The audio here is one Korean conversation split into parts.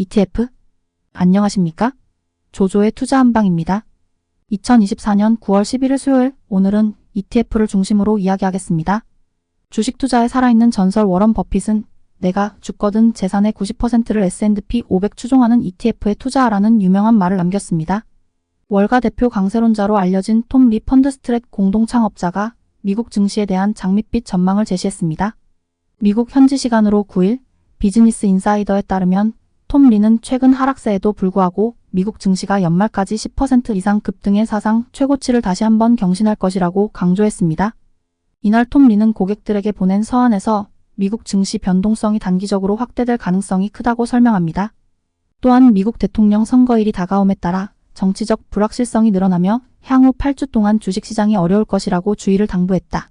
ETF? 안녕하십니까? 조조의 투자 한방입니다. 2024년 9월 11일 수요일, 오늘은 ETF를 중심으로 이야기하겠습니다. 주식 투자에 살아있는 전설 워런 버핏은 내가 죽거든 재산의 90%를 S&P 500 추종하는 ETF에 투자하라는 유명한 말을 남겼습니다. 월가 대표 강세론자로 알려진 톰 리 펀드스트랙 공동 창업자가 미국 증시에 대한 장밋빛 전망을 제시했습니다. 미국 현지 시간으로 9일 비즈니스 인사이더에 따르면 톰 리는 최근 하락세에도 불구하고 미국 증시가 연말까지 10% 이상 급등해 사상 최고치를 다시 한번 경신할 것이라고 강조했습니다. 이날 톰 리는 고객들에게 보낸 서한에서 미국 증시 변동성이 단기적으로 확대될 가능성이 크다고 설명합니다. 또한 미국 대통령 선거일이 다가옴에 따라 정치적 불확실성이 늘어나며 향후 8주 동안 주식시장이 어려울 것이라고 주의를 당부했다.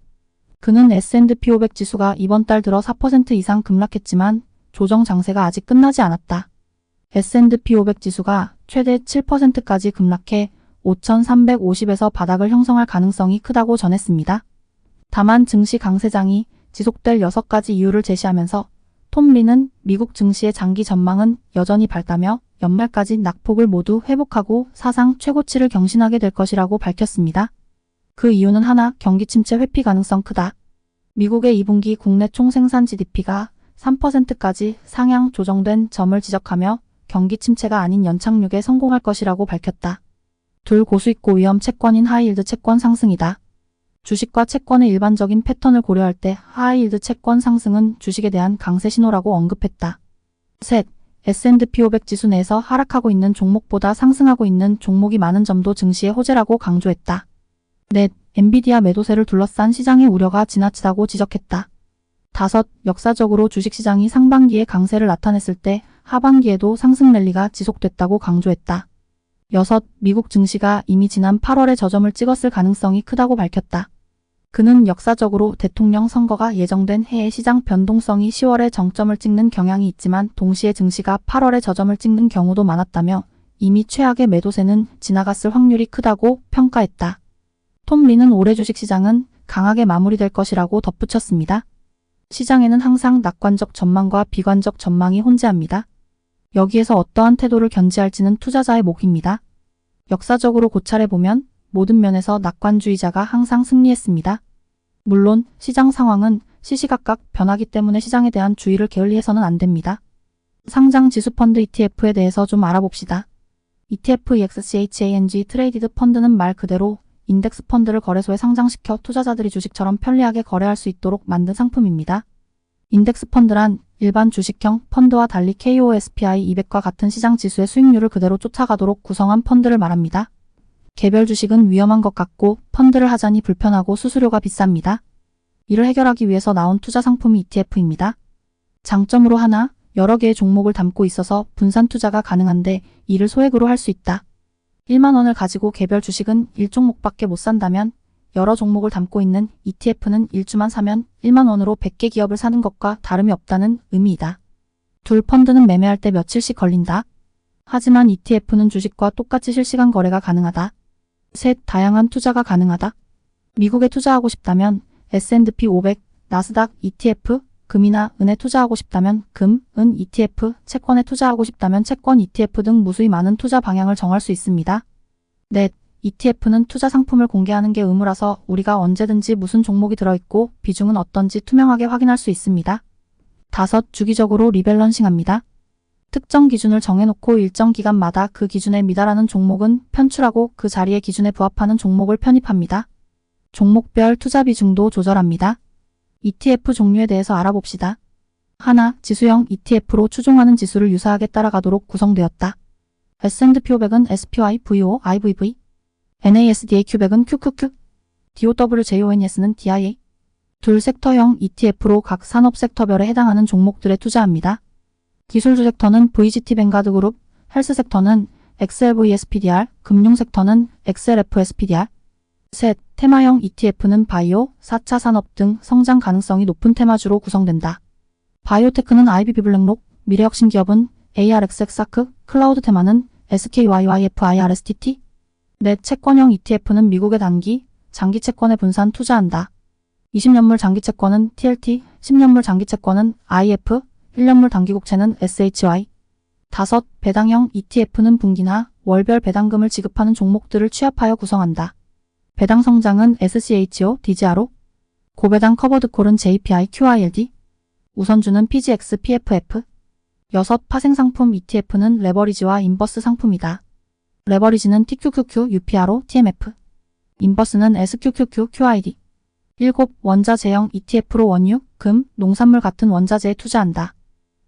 그는 S&P 500 지수가 이번 달 들어 4% 이상 급락했지만 조정 장세가 아직 끝나지 않았다. S&P 500 지수가 최대 7%까지 급락해 5,350에서 바닥을 형성할 가능성이 크다고 전했습니다. 다만 증시 강세장이 지속될 6가지 이유를 제시하면서 톰 리는 미국 증시의 장기 전망은 여전히 밝다며 연말까지 낙폭을 모두 회복하고 사상 최고치를 경신하게 될 것이라고 밝혔습니다. 그 이유는 하나, 경기 침체 회피 가능성 크다. 미국의 2분기 국내 총생산 GDP가 3%까지 상향 조정된 점을 지적하며 경기 침체가 아닌 연착륙에 성공할 것이라고 밝혔다. 둘, 고수익 고위험 채권인 하이힐드 채권 상승이다. 주식과 채권의 일반적인 패턴을 고려할 때 하이힐드 채권 상승은 주식에 대한 강세 신호라고 언급했다. 셋, S&P 500 지수 내에서 하락하고 있는 종목보다 상승하고 있는 종목이 많은 점도 증시의 호재라고 강조했다. 넷, 엔비디아 매도세를 둘러싼 시장의 우려가 지나치다고 지적했다. 다섯, 역사적으로 주식시장이 상반기에 강세를 나타냈을 때 하반기에도 상승 랠리가 지속됐다고 강조했다. 여섯, 미국 증시가 이미 지난 8월에 저점을 찍었을 가능성이 크다고 밝혔다. 그는 역사적으로 대통령 선거가 예정된 해의 시장 변동성이 10월에 정점을 찍는 경향이 있지만 동시에 증시가 8월에 저점을 찍는 경우도 많았다며 이미 최악의 매도세는 지나갔을 확률이 크다고 평가했다. 톰 리는 올해 주식시장은 강하게 마무리될 것이라고 덧붙였습니다. 시장에는 항상 낙관적 전망과 비관적 전망이 혼재합니다. 여기에서 어떠한 태도를 견지할지는 투자자의 몫입니다. 역사적으로 고찰해보면 모든 면에서 낙관주의자가 항상 승리했습니다. 물론 시장 상황은 시시각각 변하기 때문에 시장에 대한 주의를 게을리해서는 안 됩니다. 상장 지수펀드 ETF에 대해서 좀 알아봅시다. ETF EXCHANG 트레이디드 펀드는 말 그대로 인덱스 펀드를 거래소에 상장시켜 투자자들이 주식처럼 편리하게 거래할 수 있도록 만든 상품입니다. 인덱스 펀드란 일반 주식형 펀드와 달리 KOSPI 200과 같은 시장 지수의 수익률을 그대로 쫓아가도록 구성한 펀드를 말합니다. 개별 주식은 위험한 것 같고 펀드를 하자니 불편하고 수수료가 비쌉니다. 이를 해결하기 위해서 나온 투자 상품이 ETF입니다. 장점으로 하나, 여러 개의 종목을 담고 있어서 분산 투자가 가능한데 이를 소액으로 할 수 있다. 1만 원을 가지고 개별 주식은 1종목밖에 못 산다면 여러 종목을 담고 있는 ETF는 1주만 사면 1만 원으로 100개 기업을 사는 것과 다름이 없다는 의미이다. 둘, 펀드는 매매할 때 며칠씩 걸린다. 하지만 ETF는 주식과 똑같이 실시간 거래가 가능하다. 셋, 다양한 투자가 가능하다. 미국에 투자하고 싶다면 S&P 500, 나스닥 ETF, 금이나 은에 투자하고 싶다면 금, 은 ETF, 채권에 투자하고 싶다면 채권 ETF 등 무수히 많은 투자 방향을 정할 수 있습니다. 넷, ETF는 투자 상품을 공개하는 게 의무라서 우리가 언제든지 무슨 종목이 들어있고 비중은 어떤지 투명하게 확인할 수 있습니다. 다섯, 주기적으로 리밸런싱합니다. 특정 기준을 정해놓고 일정 기간마다 그 기준에 미달하는 종목은 편출하고 그 자리의 기준에 부합하는 종목을 편입합니다. 종목별 투자 비중도 조절합니다. ETF 종류에 대해서 알아봅시다. 하나, 지수형 ETF로 추종하는 지수를 유사하게 따라가도록 구성되었다. S&P 500은 SPY, VO, IVV, NASDAQ100은 QQQ, DOWJONS는 DIA. 둘, 섹터형 ETF로 각 산업 섹터별에 해당하는 종목들에 투자합니다. 기술주 섹터는 VGT 뱅가드 그룹, 헬스 섹터는 XLVSPDR, 금융 섹터는 XLFSPDR. 셋, 테마형 ETF는 바이오, 4차 산업 등 성장 가능성이 높은 테마주로 구성된다. 바이오테크는 IBB 블랙록, 미래혁신 기업은 ARXX아크, 클라우드 테마는 SKYYFIRSTT. 넷, 채권형 ETF는 미국의 단기, 장기 채권에 분산 투자한다. 20년물 장기 채권은 TLT, 10년물 장기 채권은 IF, 1년물 단기국채는 SHY. 5. 배당형 ETF는 분기나 월별 배당금을 지급하는 종목들을 취합하여 구성한다. 배당 성장은 SCHO, DGRO, 고배당 커버드콜은 JPI, QILD, 우선주는 PGX, PFF. 6. 파생상품 ETF는 레버리지와 인버스 상품이다. 레버리지는 TQQQ, UPRO, TMF. 인버스는 SQQQ, QID. 7. 원자재형 ETF로 원유, 금, 농산물 같은 원자재에 투자한다.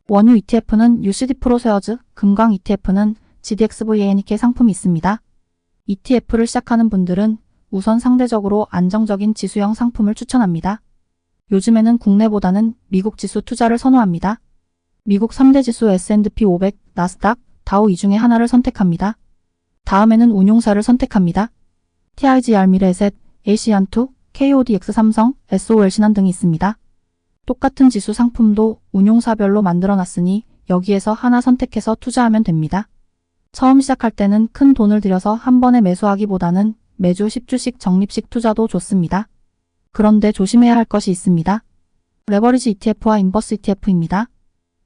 원유 ETF는 UCD 프로세어즈, 금광 ETF는 GDXVANK 상품이 있습니다. ETF를 시작하는 분들은 우선 상대적으로 안정적인 지수형 상품을 추천합니다. 요즘에는 국내보다는 미국 지수 투자를 선호합니다. 미국 3대 지수 S&P 500, 나스닥, 다우 이 중에 하나를 선택합니다. 다음에는 운용사를 선택합니다. TIGR 미래에셋, AC안투, KODX 삼성, SOL 신한 등이 있습니다. 똑같은 지수 상품도 운용사별로 만들어놨으니 여기에서 하나 선택해서 투자하면 됩니다. 처음 시작할 때는 큰 돈을 들여서 한 번에 매수하기보다는 매주 10주씩 적립식 투자도 좋습니다. 그런데 조심해야 할 것이 있습니다. 레버리지 ETF와 인버스 ETF입니다.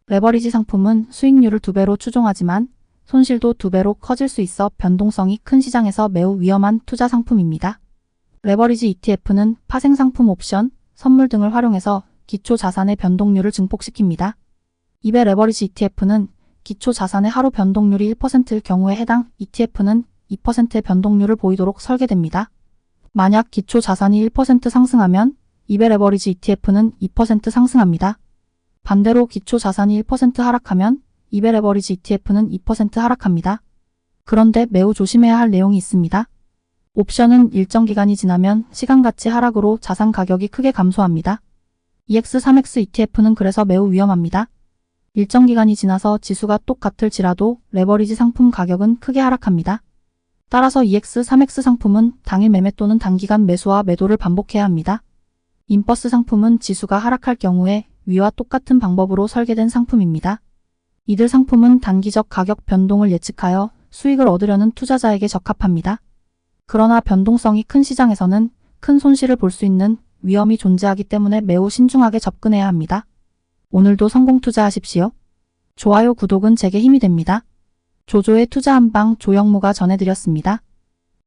레버리지 상품은 수익률을 2배로 추종하지만 손실도 2배로 커질 수 있어 변동성이 큰 시장에서 매우 위험한 투자 상품입니다. 레버리지 ETF는 파생상품 옵션, 선물 등을 활용해서 기초 자산의 변동률을 증폭시킵니다. 이배 레버리지 ETF는 기초 자산의 하루 변동률이 1%일 경우에 해당 ETF는 2%의 변동률을 보이도록 설계됩니다. 만약 기초 자산이 1% 상승하면 이배 레버리지 ETF는 2% 상승합니다. 반대로 기초 자산이 1% 하락하면 이배 레버리지 ETF는 2% 하락합니다. 그런데 매우 조심해야 할 내용이 있습니다. 옵션은 일정 기간이 지나면 시간가치 하락으로 자산 가격이 크게 감소합니다. EX3X ETF는 그래서 매우 위험합니다. 일정 기간이 지나서 지수가 똑같을지라도 레버리지 상품 가격은 크게 하락합니다. 따라서 EX3X 상품은 당일 매매 또는 단기간 매수와 매도를 반복해야 합니다. 인버스 상품은 지수가 하락할 경우에 위와 똑같은 방법으로 설계된 상품입니다. 이들 상품은 단기적 가격 변동을 예측하여 수익을 얻으려는 투자자에게 적합합니다. 그러나 변동성이 큰 시장에서는 큰 손실을 볼 수 있는 위험이 존재하기 때문에 매우 신중하게 접근해야 합니다. 오늘도 성공 투자하십시오. 좋아요, 구독은 제게 힘이 됩니다. 조조의 투자 한방 조영무가 전해드렸습니다.